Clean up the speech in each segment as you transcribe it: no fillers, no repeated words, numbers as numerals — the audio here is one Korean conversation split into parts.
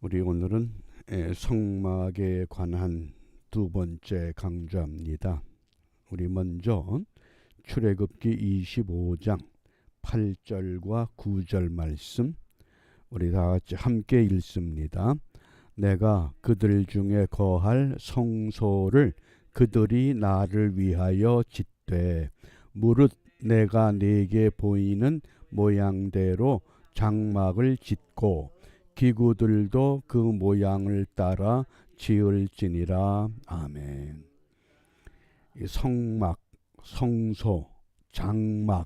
우리 오늘은 성막에 관한 두 번째 강좌입니다. 우리 먼저 출애굽기 25장 8절과 9절 말씀 우리 다 같이 함께 읽습니다. 내가 그들 중에 거할 성소를 그들이 나를 위하여 짓되 무릇 내가 네게 보이는 모양대로 장막을 짓고 기구들도 그 모양을 따라 지을지니라. 아멘. 이 성막, 성소, 장막,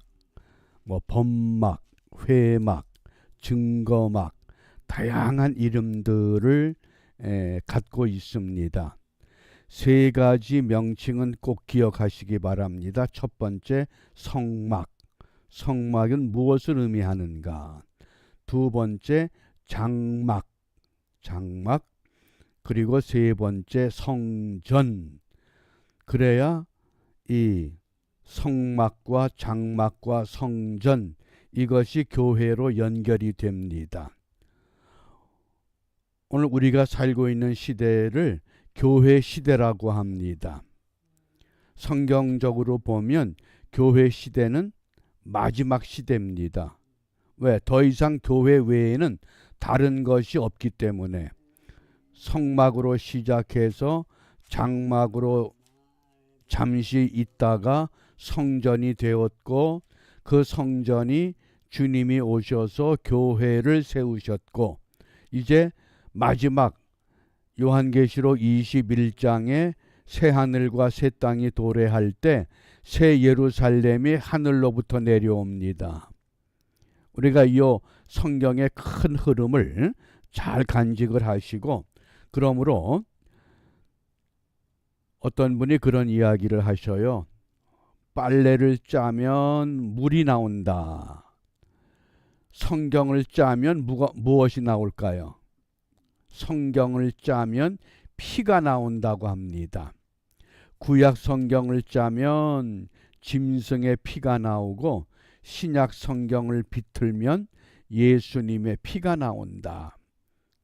범막, 회막, 증거막 다양한 이름들을 갖고 있습니다. 세 가지 명칭은 꼭 기억하시기 바랍니다. 첫 번째, 성막. 성막은 무엇을 의미하는가? 두 번째, 장막, 장막. 그리고 세 번째, 성전. 그래야 이 성막과 장막과 성전, 이것이 교회로 연결이 됩니다. 오늘 우리가 살고 있는 시대를 교회 시대라고 합니다. 성경적으로 보면 교회 시대는 마지막 시대입니다. 왜? 더 이상 교회 외에는 다른 것이 없기 때문에. 성막으로 시작해서 장막으로 잠시 있다가 성전이 되었고, 그 성전이 주님이 오셔서 교회를 세우셨고, 이제 마지막 요한계시록 21장에 새 하늘과 새 땅이 도래할 때 새 예루살렘이 하늘로부터 내려옵니다. 우리가 이 성경의 큰 흐름을 잘 간직을 하시고, 그러므로 어떤 분이 그런 이야기를 하셔요. 빨래를 짜면 물이 나온다. 성경을 짜면 무엇이 나올까요? 성경을 짜면 피가 나온다고 합니다. 구약 성경을 짜면 짐승의 피가 나오고, 신약 성경을 비틀면 예수님의 피가 나온다.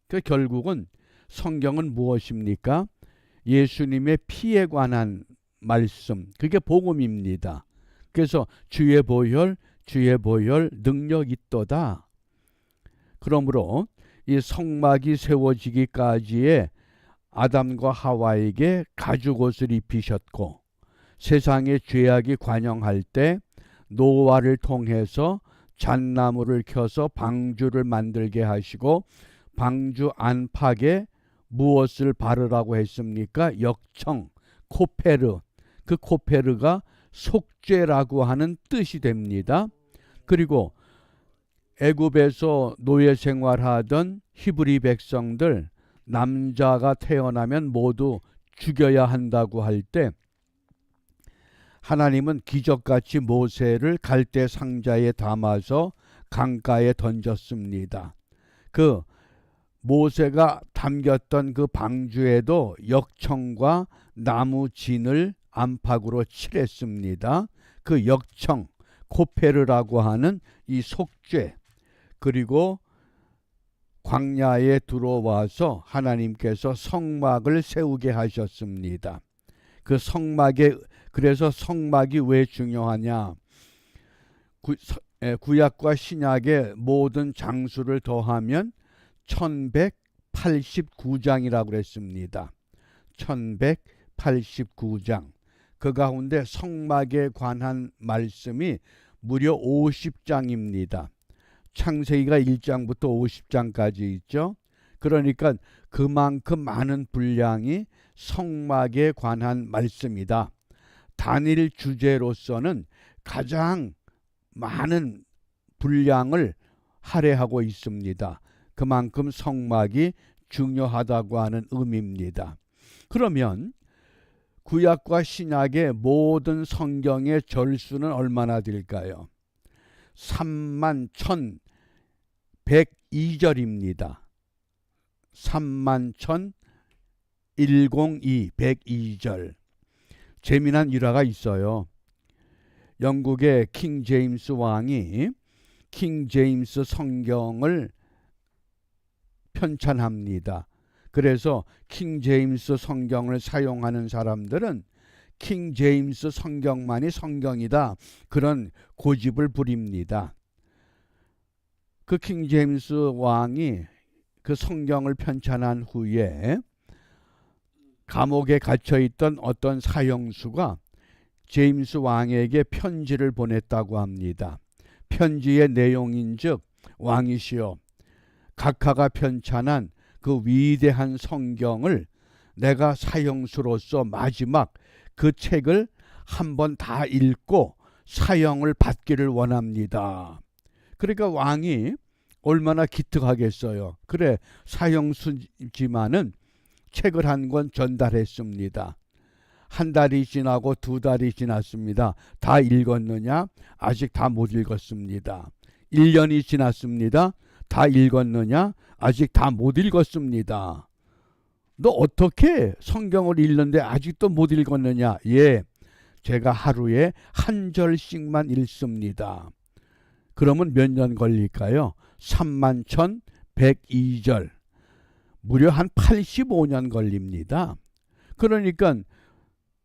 그 결국은 성경은 무엇입니까? 예수님의 피에 관한 말씀, 그게 복음입니다. 그래서 주의 보혈 능력 있도다. 그러므로 이 성막이 세워지기까지의 아담과 하와에게 가죽옷을 입히셨고, 세상의 죄악이 관영할 때 노아를 통해서 잣나무를 켜서 방주를 만들게 하시고, 방주 안팎에 무엇을 바르라고 했습니까? 역청, 코페르. 그 코페르가 속죄라고 하는 뜻이 됩니다. 그리고 애굽에서 노예 생활하던 히브리 백성들, 남자가 태어나면 모두 죽여야 한다고 할 때 하나님은 기적같이 모세를 갈대 상자에 담아서 강가에 던졌습니다. 그 모세가 담겼던 그 방주에도 역청과 나무 진을 안팎으로 칠했습니다. 그 역청, 코페르라고 하는 이 속죄, 그리고 광야에 들어와서 하나님께서 성막을 세우게 하셨습니다. 그 그래서 성막이 왜 중요하냐? 구약과 신약의 모든 장수를 더하면 1189장이라고 그랬습니다. 1189장. 그 가운데 성막에 관한 말씀이 무려 50장입니다. 창세기가 1장부터 50장까지 있죠. 그러니까 그만큼 많은 분량이 성막에 관한 말씀이다. 단일 주제로서는 가장 많은 분량을 할애하고 있습니다. 그만큼 성막이 중요하다고 하는 의미입니다. 그러면 구약과 신약의 모든 성경의 절수는 얼마나 될까요? 31,102절입니다. 31,102, 102절. 재미난 일화가 있어요. 영국의 킹 제임스 왕이 킹 제임스 성경을 편찬합니다. 그래서 킹 제임스 성경을 사용하는 사람들은 킹 제임스 성경만이 성경이다, 그런 고집을 부립니다. 그 킹 제임스 왕이 그 성경을 편찬한 후에 감옥에 갇혀 있던 어떤 사형수가 제임스 왕에게 편지를 보냈다고 합니다. 편지의 내용인즉, 왕이시여, 각하가 편찬한 그 위대한 성경을 내가 사형수로서 마지막 그 책을 한번 다 읽고 사형을 받기를 원합니다. 그러니까 왕이 얼마나 기특하겠어요. 그래, 사형수지만은 책을 한 권 전달했습니다. 한 달이 지나고 두 달이 지났습니다. 다 읽었느냐? 아직 다 못 읽었습니다. 1년이 지났습니다. 다 읽었느냐? 아직 다 못 읽었습니다. 너 어떻게 성경을 읽는데 아직도 못 읽었느냐? 예, 제가 하루에 한 절씩만 읽습니다. 그러면 몇 년 걸릴까요? 31,102절. 무려 한 85년 걸립니다. 그러니까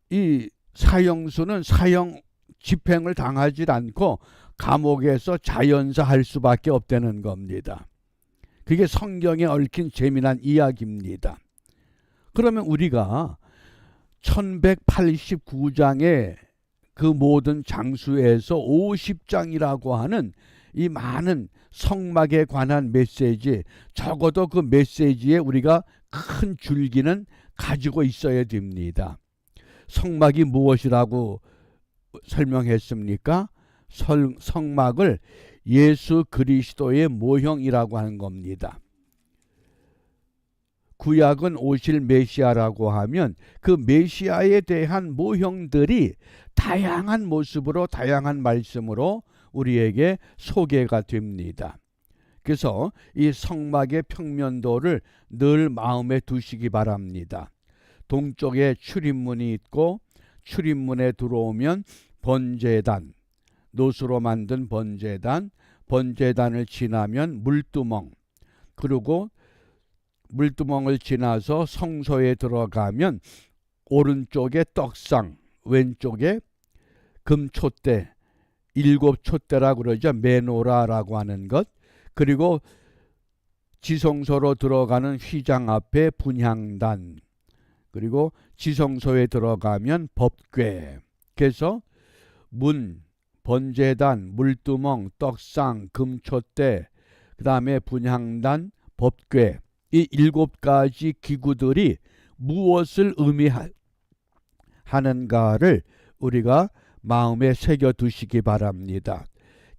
이 사형수는 사형 집행을 당하지 않고 감옥에서 자연사할 수밖에 없다는 겁니다. 그게 성경에 얽힌 재미난 이야기입니다. 그러면 우리가 1189장의 그 모든 장수에서 50장이라고 하는 이 많은 성막에 관한 메시지, 적어도 그 메시지에 우리가 큰 줄기는 가지고 있어야 됩니다. 성막이 무엇이라고 설명했습니까? 성막을 예수 그리스도의 모형이라고 하는 겁니다. 구약은 오실 메시아라고 하면 그 메시아에 대한 모형들이 다양한 모습으로, 다양한 말씀으로 우리에게 소개가 됩니다. 그래서 이 성막의 평면도를 늘 마음에 두시기 바랍니다. 동쪽에 출입문이 있고, 출입문에 들어오면 번제단, 노수로 만든 번제단, 번제단을 지나면 물두멍, 그리고 물두멍을 지나서 성소에 들어가면 오른쪽에 떡상, 왼쪽에 금촛대, 7촛대라 그러죠. 메노라라고 하는 것. 그리고 지성소로 들어가는 휘장 앞에 분향단, 그리고 지성소에 들어가면 법궤. 그래서 문, 번제단, 물두멍, 떡상, 금촛대, 그 다음에 분향단, 법궤, 이 7가지 기구들이 무엇을 의미하는가를 우리가 마음에 새겨두시기 바랍니다.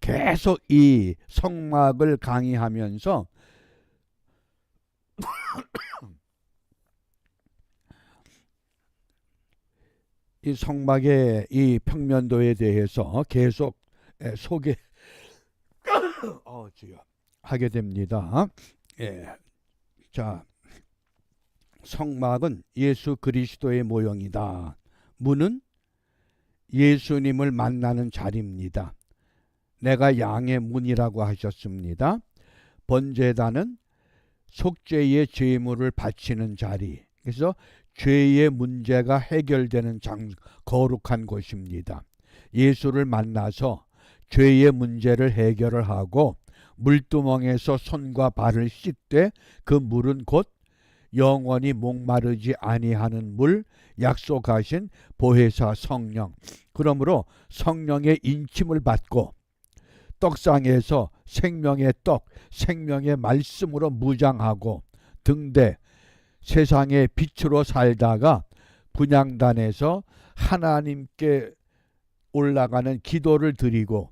계속 이 성막을 강의하면서 이 성막의 이 평면도에 대해서 계속 소개하게 됩니다. 예. 자, 성막은 예수 그리스도의 모형이다. 문은 예수님을 만나는 자리입니다. 내가 양의 문이라고 하셨습니다. 번제단은 속죄의 제물을 바치는 자리. 그래서 죄의 문제가 해결되는 거룩한 곳입니다. 예수를 만나서 죄의 문제를 해결을 하고 물두멍에서 손과 발을 씻되 그 물은 곧 영원히 목마르지 아니하는 물, 약속하신 보혜사 성령. 그러므로 성령의 인침을 받고 떡상에서 생명의 떡, 생명의 말씀으로 무장하고 등대 세상의 빛으로 살다가 분향단에서 하나님께 올라가는 기도를 드리고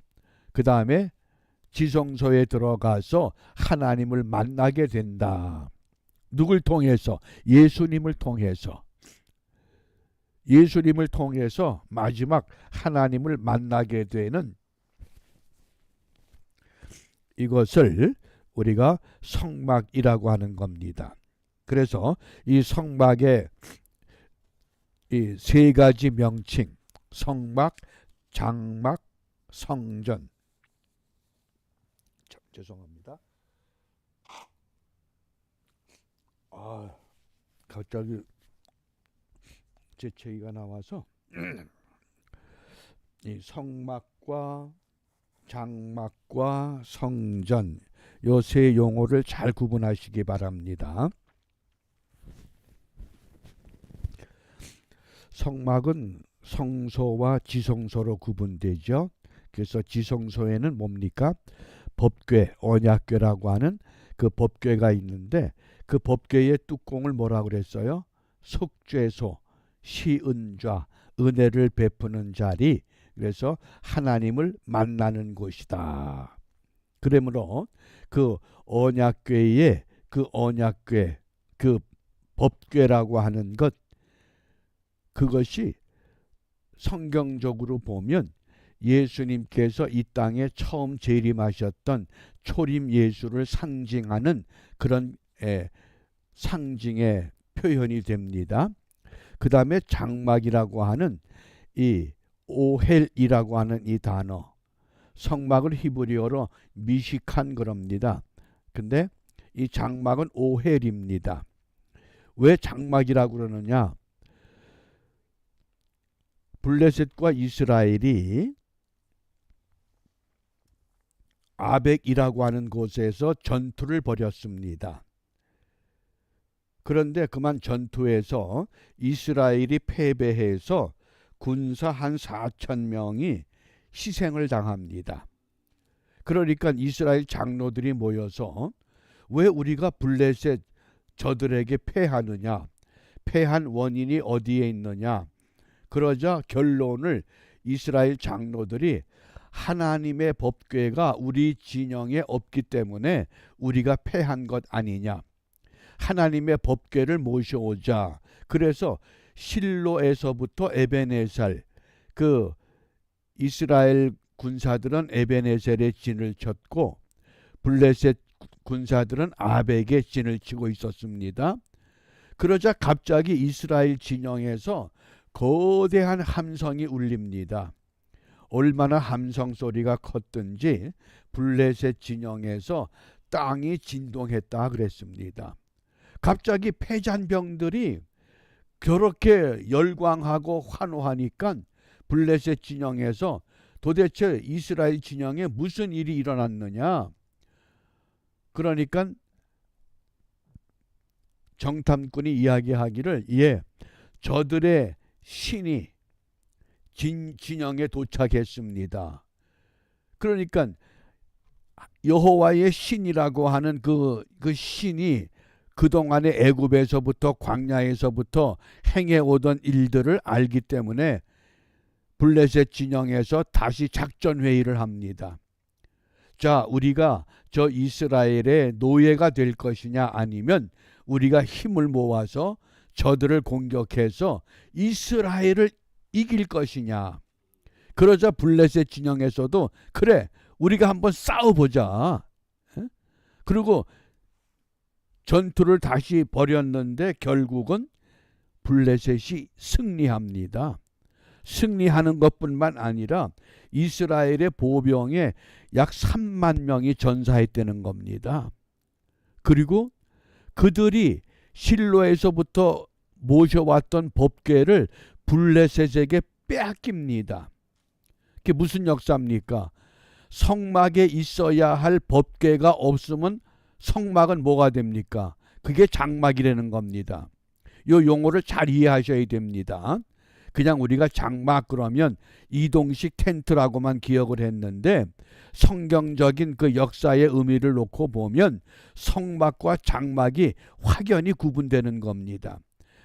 그 다음에 지성소에 들어가서 하나님을 만나게 된다. 누굴 통해서? 예수님을 통해서. 예수님을 통해서 마지막 하나님을 만나게 되는 이것을 우리가 성막이라고 하는 겁니다. 그래서 이 성막의 이 3가지 명칭, 성막, 장막, 성전. 죄송합니다. 갑자기 재채기가 나와서 이 성막과 장막과 성전 요 세 용어를 잘 구분하시기 바랍니다. 성막은 성소와 지성소로 구분되죠. 그래서 지성소에는 뭡니까? 법궤, 언약궤라고 하는 그 법궤가 있는데 그 법궤의 뚜껑을 뭐라 그랬어요? 속죄소, 시은좌, 은혜를 베푸는 자리. 그래서 하나님을 만나는 곳이다. 그러므로 그 언약궤의 그 언약궤, 그 법궤라고 하는 것, 그것이 성경적으로 보면 예수님께서 이 땅에 처음 재림하셨던 초림 예수를 상징하는 그런 상징의 표현이 됩니다. 그 다음에 장막이라고 하는 이 오헬이라고 하는 이 단어, 성막을 히브리어로 미식한 그럽니다. 근데 이 장막은 오헬입니다. 왜 장막이라고 그러느냐? 블레셋과 이스라엘이 아벡이라고 하는 곳에서 전투를 벌였습니다. 그런데 그만 전투에서 이스라엘이 패배해서 군사 한 4,000명이 희생을 당합니다. 그러니까 이스라엘 장로들이 모여서 왜 우리가 블레셋 저들에게 패하느냐? 패한 원인이 어디에 있느냐? 그러자 결론을 이스라엘 장로들이 하나님의 법궤가 우리 진영에 없기 때문에 우리가 패한 것 아니냐. 하나님의 법궤를 모셔오자. 그래서 실로에서부터 에베네살, 그 이스라엘 군사들은 에베네셀의 진을 쳤고 블레셋 군사들은 아벡의 진을 치고 있었습니다. 그러자 갑자기 이스라엘 진영에서 거대한 함성이 울립니다. 얼마나 함성 소리가 컸든지 블레셋 진영에서 땅이 진동했다 그랬습니다. 갑자기 패잔병들이 그렇게 열광하고 환호하니까 블레셋 진영에서 도대체 이스라엘 진영에 무슨 일이 일어났느냐? 그러니까 정탐꾼이 이야기하기를 저들의 신이 진영에 도착했습니다. 그러니까 여호와의 신이라고 하는 그 신이 그동안의 애굽에서부터 광야에서부터 행해오던 일들을 알기 때문에 블레셋 진영에서 다시 작전회의를 합니다. 자, 우리가 저 이스라엘의 노예가 될 것이냐 아니면 우리가 힘을 모아서 저들을 공격해서 이스라엘을 이길 것이냐. 그러자 블레셋 진영에서도 그래, 우리가 한번 싸워보자. 그리고 전투를 다시 벌였는데 결국은 블레셋이 승리합니다. 승리하는 것뿐만 아니라 이스라엘의 보병에 약 3만 명이 전사했다는 겁니다. 그리고 그들이 실로에서부터 모셔왔던 법궤를 블레셋에게 빼앗깁니다. 그게 무슨 역사입니까? 성막에 있어야 할 법궤가 없으면 성막은 뭐가 됩니까? 그게 장막이라는 겁니다. 이 용어를 잘 이해하셔야 됩니다. 그냥 우리가 장막 그러면 이동식 텐트라고만 기억을 했는데 성경적인 그 역사의 의미를 놓고 보면 성막과 장막이 확연히 구분되는 겁니다.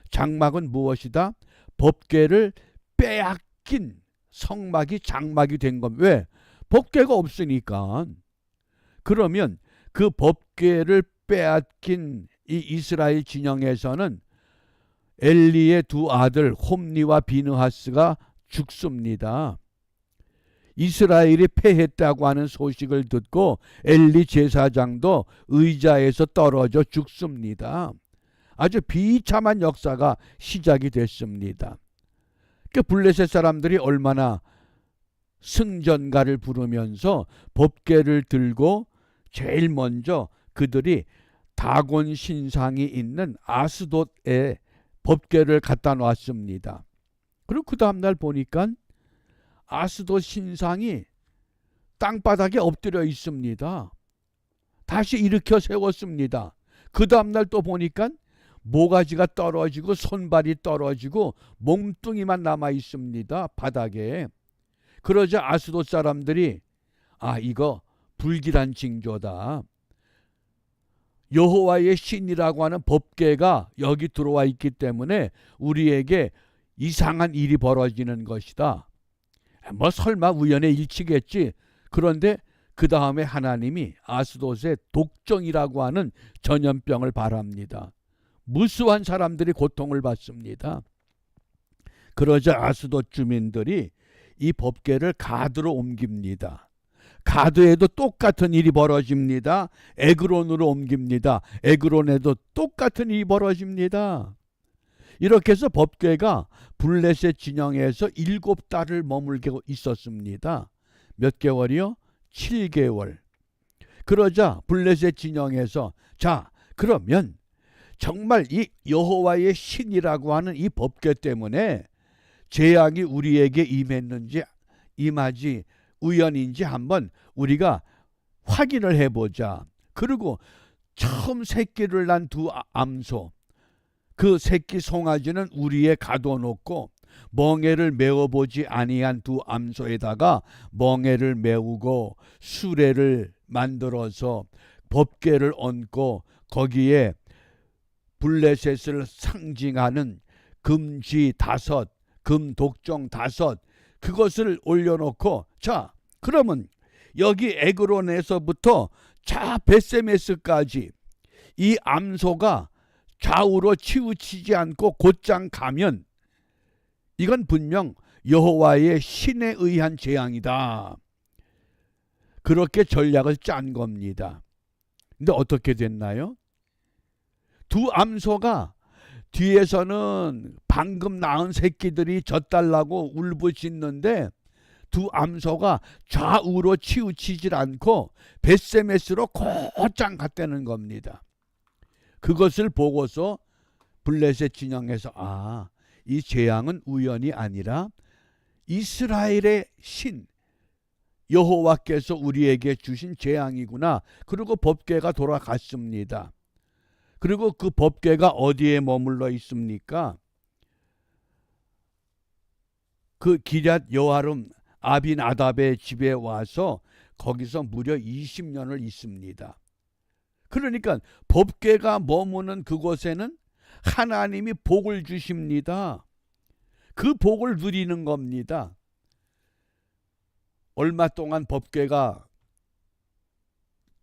장막은 무엇이다? 법궤를 빼앗긴 성막이 장막이 된 겁니다. 왜? 법궤가 없으니까. 그러면 그 법궤를 빼앗긴 이 이스라엘 진영에서는 엘리의 두 아들 홈니와 비느하스가 죽습니다. 이스라엘이 패했다고 하는 소식을 듣고 엘리 제사장도 의자에서 떨어져 죽습니다. 아주 비참한 역사가 시작이 됐습니다. 그 블레셋 사람들이 얼마나 승전가를 부르면서 법궤를 들고 제일 먼저 그들이 다곤 신상이 있는 아스돗에 법궤를 갖다 놨습니다. 그리고 그 다음날 보니까 아스돗 신상이 땅바닥에 엎드려 있습니다. 다시 일으켜 세웠습니다. 그 다음날 또 보니까 모가지가 떨어지고 손발이 떨어지고 몸뚱이만 남아 있습니다. 바닥에. 그러자 아스돗 사람들이 이거 불길한 징조다. 여호와의 신이라고 하는 법궤가 여기 들어와 있기 때문에 우리에게 이상한 일이 벌어지는 것이다. 뭐 설마 우연의 일치겠지. 그런데 그 다음에 하나님이 아스돗에 독정이라고 하는 전염병을 발합니다. 무수한 사람들이 고통을 받습니다. 그러자 아스돗 주민들이 이 법궤를 가드로 옮깁니다. 가드에도 똑같은 일이 벌어집니다. 에그론으로 옮깁니다. 에그론에도 똑같은 일이 벌어집니다. 이렇게 해서 법궤가 블레셋 진영에서 7달을 머물게 있었습니다. 몇 개월이요? 7개월. 그러자 블레셋 진영에서 자, 그러면 정말 이 여호와의 신이라고 하는 이 법궤 때문에 재앙이 우리에게 임했는지 임하지 우연인지 한번 우리가 확인을 해보자. 그리고 처음 새끼를 난 두 암소, 그 새끼 송아지는 우리에 가둬놓고 멍에를 메어보지 아니한 두 암소에다가 멍에를 메우고 수레를 만들어서 법궤를 얹고 거기에 블레셋을 상징하는 금쥐 5, 금독종 5, 그것을 올려놓고 자, 그러면 여기 에그론에서부터 자 벳세메스까지 이 암소가 좌우로 치우치지 않고 곧장 가면 이건 분명 여호와의 신에 의한 재앙이다. 그렇게 전략을 짠 겁니다. 근데 어떻게 됐나요? 두 암소가 뒤에서는 방금 낳은 새끼들이 젖달라고 울부짖는데 두 암소가 좌우로 치우치질 않고 벳세메스로 곧장 갔다는 겁니다. 그것을 보고서 블레셋 진영에서 이 재앙은 우연이 아니라 이스라엘의 신 여호와께서 우리에게 주신 재앙이구나. 그리고 법궤가 돌아갔습니다. 그리고 그 법궤가 어디에 머물러 있습니까? 그 기럇 여아름 아비나답의 집에 와서 거기서 무려 20년을 있습니다. 그러니까 법궤가 머무는 그곳에는 하나님이 복을 주십니다. 그 복을 누리는 겁니다. 얼마 동안 법궤가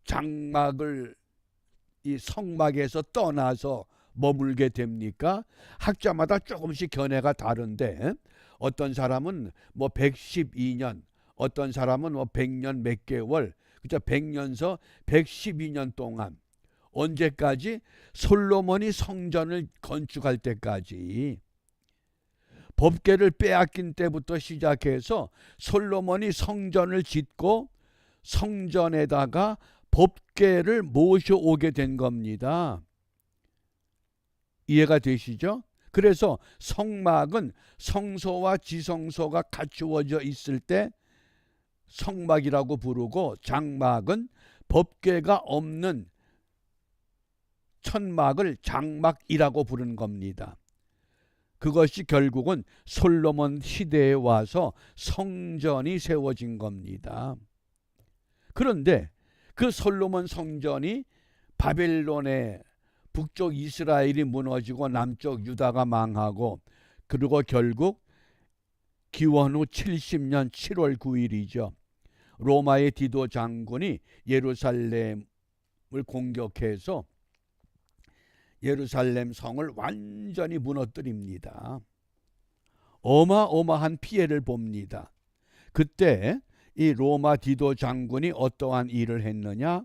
장막을 이 성막에서 떠나서 머물게 됩니까? 학자마다 조금씩 견해가 다른데 어떤 사람은 뭐 112년, 어떤 사람은 뭐 100년 몇 개월, 그죠? 100년서 112년 동안 언제까지? 솔로몬이 성전을 건축할 때까지. 법궤를 빼앗긴 때부터 시작해서 솔로몬이 성전을 짓고 성전에다가 법궤를 모셔오게 된 겁니다. 이해가 되시죠? 그래서 성막은 성소와 지성소가 갖추어져 있을 때 성막이라고 부르고 장막은 법궤가 없는 천막을 장막이라고 부르는 겁니다. 그것이 결국은 솔로몬 시대에 와서 성전이 세워진 겁니다. 그런데 그 솔로몬 성전이 바벨론의 북쪽 이스라엘이 무너지고 남쪽 유다가 망하고 그리고 결국 기원 후 70년 7월 9일이죠. 로마의 디도 장군이 예루살렘을 공격해서 예루살렘 성을 완전히 무너뜨립니다. 어마어마한 피해를 봅니다. 그때 이 로마 디도 장군이 어떠한 일을 했느냐?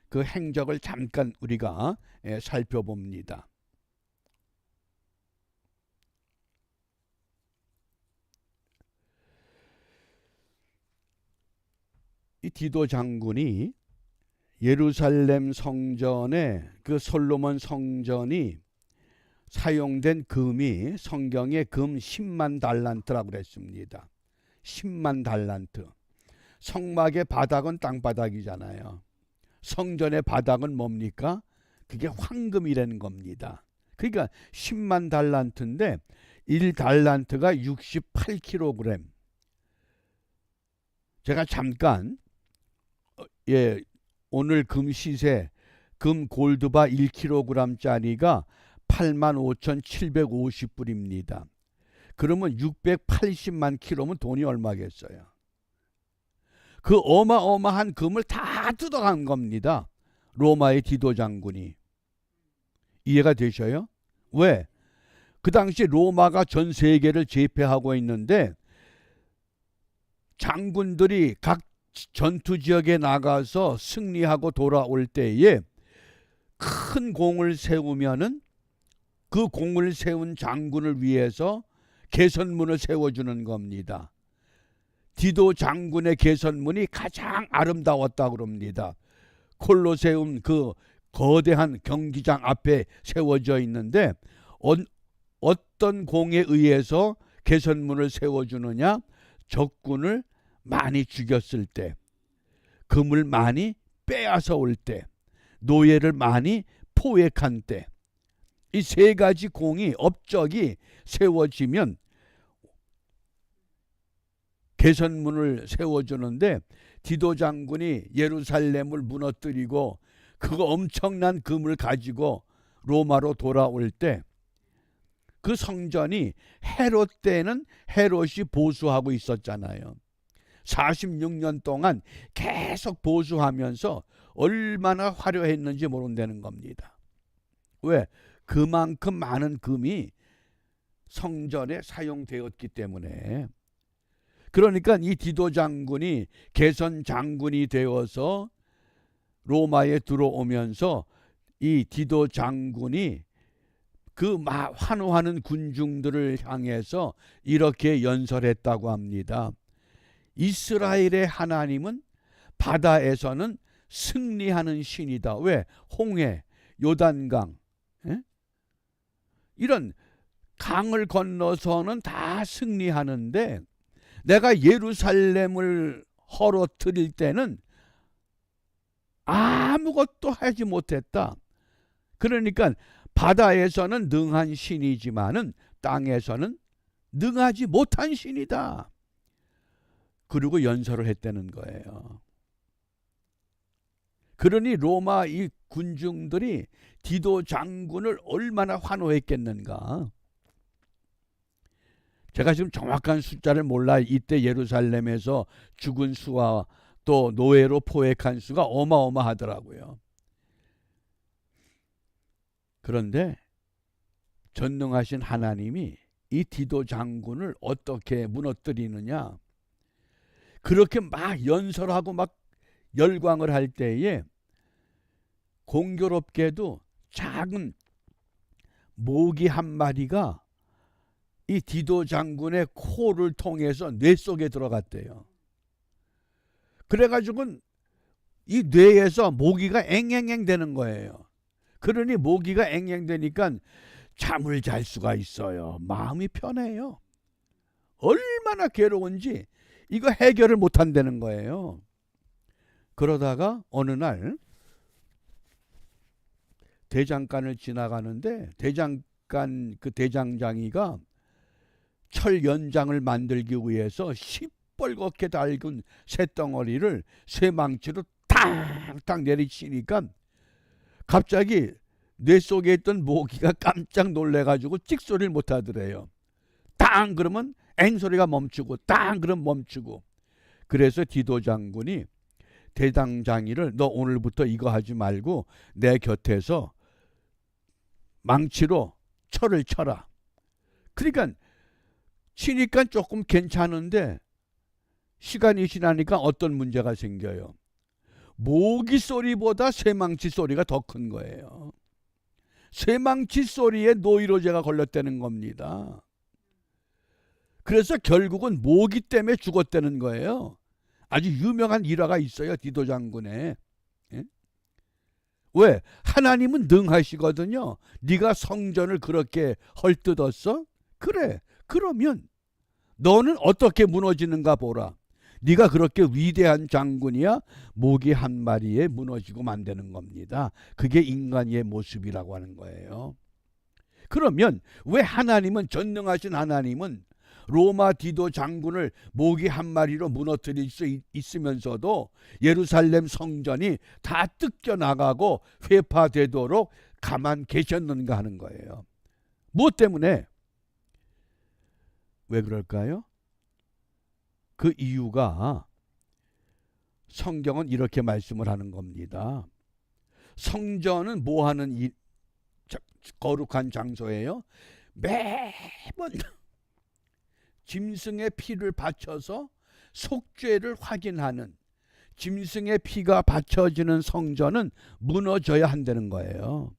그 행적을 잠깐 우리가 살펴봅니다. 이 디도 장군이 예루살렘 성전에 그 솔로몬 성전이 사용된 금이 성경에 금 10만 달란트라고 그랬습니다. 10만 달란트. 성막의 바닥은 땅바닥이잖아요. 성전의 바닥은 뭡니까? 그게 황금이라는 겁니다. 그러니까 10만 달란트인데 1달란트가 68kg. 제가 잠깐 오늘 금 시세 금 골드바 1kg짜리가 85,750불입니다. 그러면 680만 킬로면 돈이 얼마겠어요? 그 어마어마한 금을 다 뜯어간 겁니다. 로마의 디도 장군이. 이해가 되셔요? 왜? 그 당시 로마가 전 세계를 제패하고 있는데 장군들이 각 전투 지역에 나가서 승리하고 돌아올 때에 큰 공을 세우면은 그 공을 세운 장군을 위해서 개선문을 세워주는 겁니다. 디도 장군의 개선문이 가장 아름다웠다고 그럽니다. 콜로세움 그 거대한 경기장 앞에 세워져 있는데 어떤 공에 의해서 개선문을 세워주느냐? 적군을 많이 죽였을 때, 금을 많이 빼앗아 올 때, 노예를 많이 포획한 때, 이 세 가지 공이 업적이 세워지면 개선문을 세워주는데 디도 장군이 예루살렘을 무너뜨리고 그거 엄청난 금을 가지고 로마로 돌아올 때 그 성전이 헤롯 때는 헤롯이 보수하고 있었잖아요. 46년 동안 계속 보수하면서 얼마나 화려했는지 모른다는 겁니다. 왜? 그만큼 많은 금이 성전에 사용되었기 때문에. 그러니까 이 디도 장군이 개선 장군이 되어서 로마에 들어오면서 이 디도 장군이 그 환호하는 군중들을 향해서 이렇게 연설했다고 합니다. 이스라엘의 하나님은 바다에서는 승리하는 신이다. 왜? 홍해, 요단강, 이런 강을 건너서는 다 승리하는데 내가 예루살렘을 헐어뜨릴 때는 아무것도 하지 못했다. 그러니까 바다에서는 능한 신이지만은 땅에서는 능하지 못한 신이다. 그리고 연설을 했다는 거예요. 그러니 로마 이 군중들이 디도 장군을 얼마나 환호했겠는가. 제가 지금 정확한 숫자를 몰라. 이때 예루살렘에서 죽은 수와 또 노예로 포획한 수가 어마어마하더라고요. 그런데 전능하신 하나님이 이 디도 장군을 어떻게 무너뜨리느냐. 그렇게 막 연설하고 막 열광을 할 때에 공교롭게도 작은 모기 한 마리가 이 디도 장군의 코를 통해서 뇌 속에 들어갔대요. 그래가지고 이 뇌에서 모기가 앵앵앵 되는 거예요. 그러니 모기가 앵앵 되니까 잠을 잘 수가 있어요. 마음이 편해요. 얼마나 괴로운지 이거 해결을 못 한다는 거예요. 그러다가 어느 날 대장간을 지나가는데 대장간 그 대장장이가 철 연장을 만들기 위해서 시뻘겋게 달군 쇳덩어리를 쇠망치로 탕탕 내리치니까 갑자기 뇌 속에 있던 모기가 깜짝 놀래가지고 찍소리를 못하더래요. 땅 그러면 앵소리가 멈추고 땅 그러면 멈추고. 그래서 디도 장군이 대장장이를 너 오늘부터 이거 하지 말고 내 곁에서 망치로 철을 쳐라. 그러니까 치니까 조금 괜찮은데 시간이 지나니까 어떤 문제가 생겨요. 모기 소리보다 쇠망치 소리가 더 큰 거예요. 쇠망치 소리에 노이로제가 걸렸다는 겁니다. 그래서 결국은 모기 때문에 죽었다는 거예요. 아주 유명한 일화가 있어요. 디도 장군에. 예? 왜? 하나님은 능하시거든요. 네가 성전을 그렇게 헐뜯었어? 그래. 그러면 너는 어떻게 무너지는가 보라. 네가 그렇게 위대한 장군이야? 모기 한 마리에 무너지고 만드는 겁니다. 그게 인간의 모습이라고 하는 거예요. 그러면 왜 하나님은, 전능하신 하나님은 로마 디도 장군을 모기 한 마리로 무너뜨릴 수 있으면서도 예루살렘 성전이 다 뜯겨나가고 회파되도록 가만 계셨는가 하는 거예요. 뭐 때문에? 왜 그럴까요? 그 이유가 성경은 이렇게 말씀을 하는 겁니다. 성전은 뭐 하는 거룩한 장소예요? 매번 짐승의 피를 바쳐서 속죄를 확인하는, 짐승의 피가 바쳐지는 성전은 무너져야 한다는 거예요.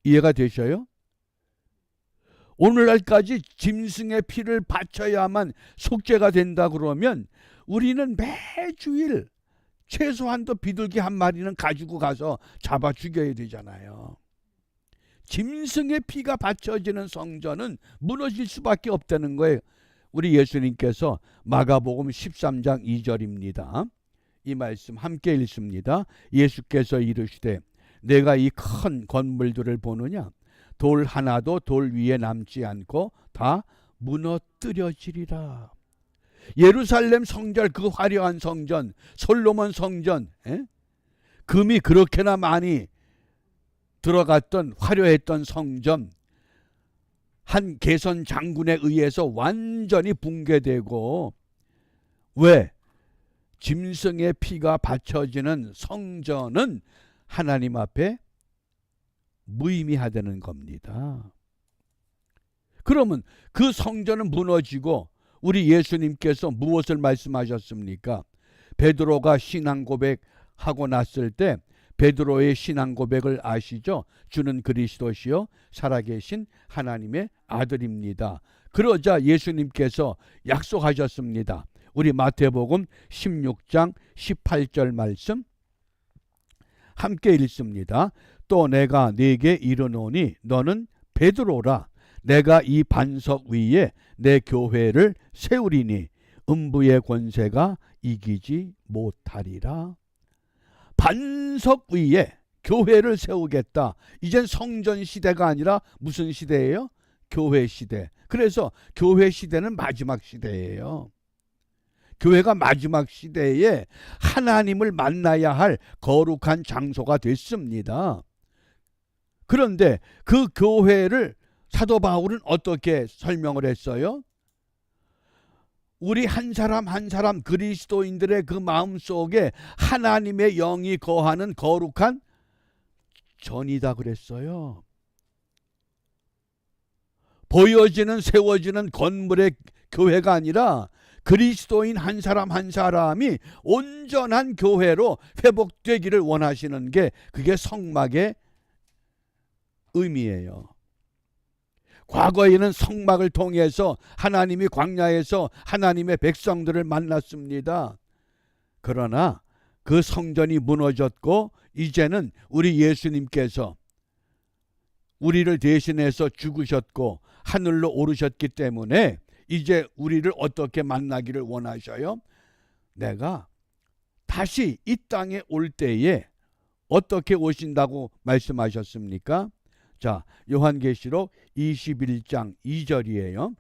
이해가 되셔요? 오늘날까지 짐승의 피를 바쳐야만 속죄가 된다 그러면 우리는 매주일 최소한도 비둘기 한 마리는 가지고 가서 잡아 죽여야 되잖아요. 짐승의 피가 바쳐지는 성전은 무너질 수밖에 없다는 거예요. 우리 예수님께서 마가복음 13장 2절입니다. 이 말씀 함께 읽습니다. 예수께서 이르시되 내가 이 큰 건물들을 보느냐? 돌 하나도 돌 위에 남지 않고 다 무너뜨려지리라. 예루살렘 성전, 그 화려한 성전, 솔로몬 성전, 금이 그렇게나 많이 들어갔던 화려했던 성전, 한 개선 장군에 의해서 완전히 붕괴되고, 왜? 짐승의 피가 바쳐지는 성전은 하나님 앞에 무의미하다는 겁니다. 그러면 그 성전은 무너지고 우리 예수님께서 무엇을 말씀하셨습니까? 베드로가 신앙 고백하고 났을 때 베드로의 신앙 고백을 아시죠? 주는 그리스도시요 살아계신 하나님의 아들입니다. 그러자 예수님께서 약속하셨습니다. 우리 마태복음 16장 18절 말씀 함께 읽습니다. 또 내가 네게 이르노니 너는 베드로라. 내가 이 반석 위에 내 교회를 세우리니 음부의 권세가 이기지 못하리라. 반석 위에 교회를 세우겠다. 이젠 성전 시대가 아니라 무슨 시대예요? 교회 시대. 그래서 교회 시대는 마지막 시대예요. 교회가 마지막 시대에 하나님을 만나야 할 거룩한 장소가 됐습니다. 그런데 그 교회를 사도 바울은 어떻게 설명을 했어요? 우리 한 사람 한 사람 그리스도인들의 그 마음속에 하나님의 영이 거하는 거룩한 전이다 그랬어요. 보여지는 세워지는 건물의 교회가 아니라 그리스도인 한 사람 한 사람이 온전한 교회로 회복되기를 원하시는 게 그게 성막의 의미예요. 과거에는 성막을 통해서 하나님이 광야에서 하나님의 백성들을 만났습니다. 그러나 그 성전이 무너졌고 이제는 우리 예수님께서 우리를 대신해서 죽으셨고 하늘로 오르셨기 때문에 이제 우리를 어떻게 만나기를 원하셔요? 내가 다시 이 땅에 올 때에 어떻게 오신다고 말씀하셨습니까? 자, 요한계시록 21장 2절이에요.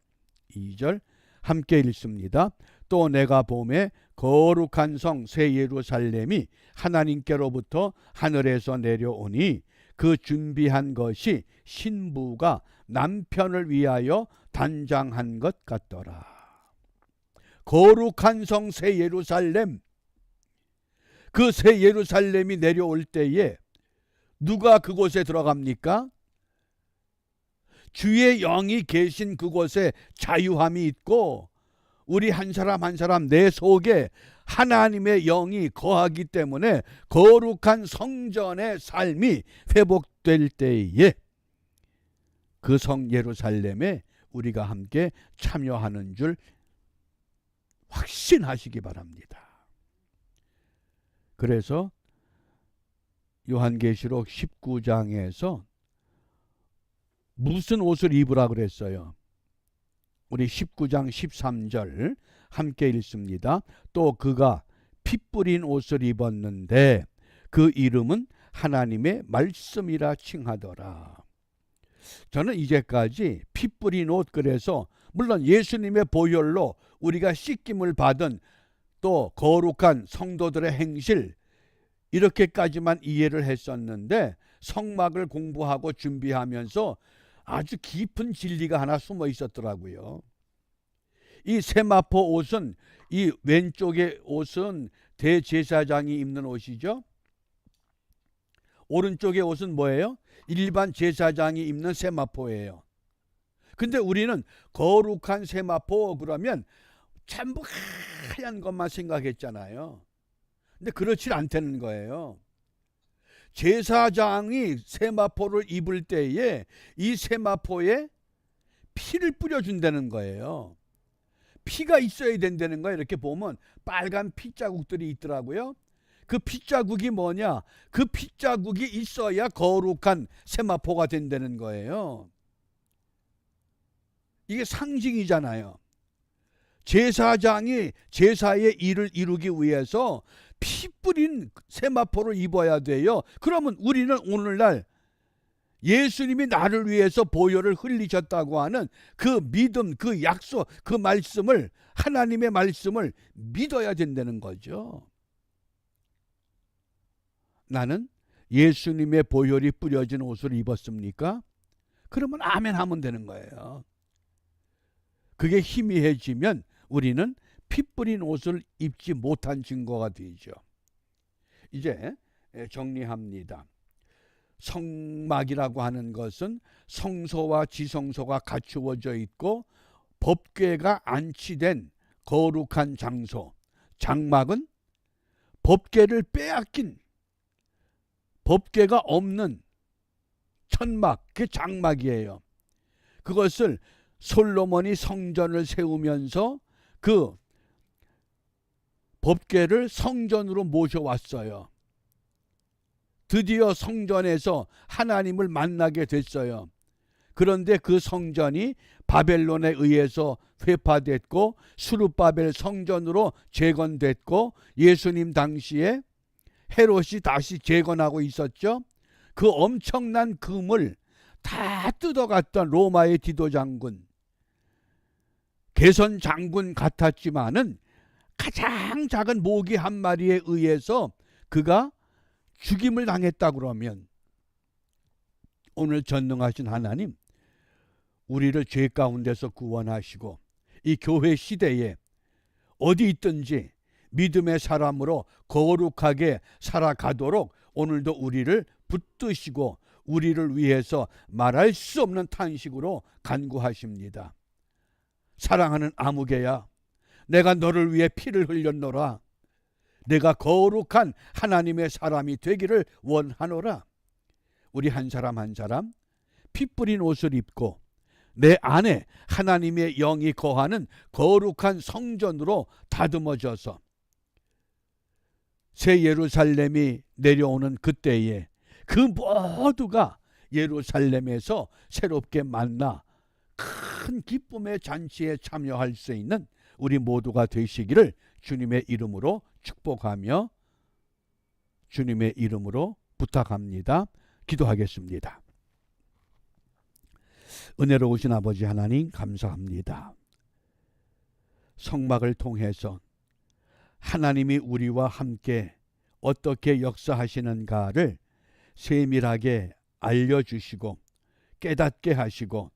2절 함께 읽습니다. 또 내가 보매 거룩한 성 새 예루살렘이 하나님께로부터 하늘에서 내려오니 그 준비한 것이 신부가 남편을 위하여 단장한 것 같더라. 거룩한 성 새 예루살렘, 그 새 예루살렘이 내려올 때에 누가 그곳에 들어갑니까? 주의 영이 계신 그곳에 자유함이 있고 우리 한 사람 한 사람 내 속에 하나님의 영이 거하기 때문에 거룩한 성전의 삶이 회복될 때에 그 성 예루살렘에 우리가 함께 참여하는 줄 확신하시기 바랍니다. 그래서 요한계시록 19장에서 무슨 옷을 입으라 그랬어요? 우리 19장 13절 함께 읽습니다. 또 그가 피 뿌린 옷을 입었는데 그 이름은 하나님의 말씀이라 칭하더라. 저는 이제까지 피 뿌린 옷, 그래서 물론 예수님의 보혈로 우리가 씻김을 받은 또 거룩한 성도들의 행실, 이렇게까지만 이해를 했었는데 성막을 공부하고 준비하면서 아주 깊은 진리가 하나 숨어 있었더라고요. 이 세마포 옷은, 이 왼쪽의 옷은 대제사장이 입는 옷이죠. 오른쪽의 옷은 뭐예요? 일반 제사장이 입는 세마포예요. 근데 우리는 거룩한 세마포 그러면 전부 하얀 것만 생각했잖아요. 근데 그렇지 않다는 거예요. 제사장이 세마포를 입을 때에 이 세마포에 피를 뿌려준다는 거예요. 피가 있어야 된다는 거예요. 이렇게 보면 빨간 피자국들이 있더라고요. 그 피자국이 뭐냐? 그 피자국이 있어야 거룩한 세마포가 된다는 거예요. 이게 상징이잖아요. 제사장이 제사의 일을 이루기 위해서 피 뿌린 세마포를 입어야 돼요. 그러면 우리는 오늘날 예수님이 나를 위해서 보혈을 흘리셨다고 하는 그 믿음, 그 약속, 그 말씀을, 하나님의 말씀을 믿어야 된다는 거죠. 나는 예수님의 보혈이 뿌려진 옷을 입었습니까? 그러면 아멘 하면 되는 거예요. 그게 희미해지면 우리는 피 뿌린 옷을 입지 못한 증거가 되죠. 이제 정리합니다. 성막이라고 하는 것은 성소와 지성소가 갖추어져 있고 법궤가 안치된 거룩한 장소, 장막은 법궤를 빼앗긴, 법궤가 없는 천막, 그게 장막이에요. 그것을 솔로몬이 성전을 세우면서 그 법궤를 성전으로 모셔왔어요. 드디어 성전에서 하나님을 만나게 됐어요. 그런데 그 성전이 바벨론에 의해서 회파됐고 수르바벨 성전으로 재건됐고 예수님 당시에 헤롯이 다시 재건하고 있었죠. 그 엄청난 금을 다 뜯어갔던 로마의 디도장군, 개선 장군 같았지만은 가장 작은 모기 한 마리에 의해서 그가 죽임을 당했다 그러면 오늘 전능하신 하나님, 우리를 죄 가운데서 구원하시고 이 교회 시대에 어디 있든지 믿음의 사람으로 거룩하게 살아가도록 오늘도 우리를 붙드시고 우리를 위해서 말할 수 없는 탄식으로 간구하십니다. 사랑하는 아무개야, 내가 너를 위해 피를 흘렸노라. 내가 거룩한 하나님의 사람이 되기를 원하노라. 우리 한 사람 한 사람 피 뿌린 옷을 입고 내 안에 하나님의 영이 거하는 거룩한 성전으로 다듬어져서 새 예루살렘이 내려오는 그때에 그 모두가 예루살렘에서 새롭게 만나 큰 기쁨의 잔치에 참여할 수 있는 우리 모두가 되시기를 주님의 이름으로 축복하며 주님의 이름으로 부탁합니다. 기도하겠습니다. 은혜로우신 아버지 하나님, 감사합니다. 성막을 통해서 하나님이 우리와 함께 어떻게 역사하시는가를 세밀하게 알려주시고 깨닫게 하시고,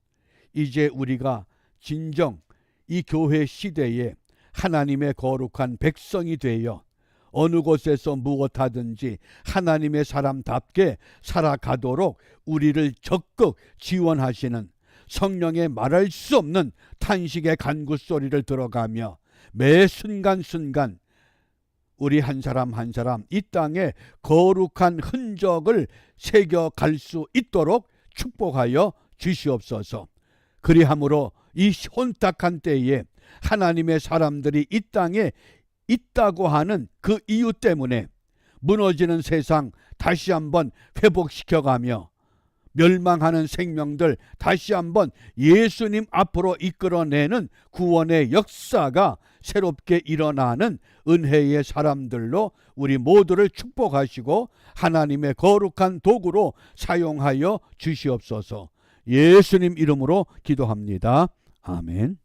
이제 우리가 진정 이 교회 시대에 하나님의 거룩한 백성이 되어 어느 곳에서 무엇하든지 하나님의 사람답게 살아가도록 우리를 적극 지원하시는 성령의 말할 수 없는 탄식의 간구 소리를 들어가며 매 순간순간 우리 한 사람 한 사람 이 땅에 거룩한 흔적을 새겨갈 수 있도록 축복하여 주시옵소서. 그리함으로 이 혼탁한 때에 하나님의 사람들이 이 땅에 있다고 하는 그 이유 때문에 무너지는 세상 다시 한번 회복시켜가며 멸망하는 생명들 다시 한번 예수님 앞으로 이끌어내는 구원의 역사가 새롭게 일어나는 은혜의 사람들로 우리 모두를 축복하시고 하나님의 거룩한 도구로 사용하여 주시옵소서. 예수님 이름으로 기도합니다. 아멘.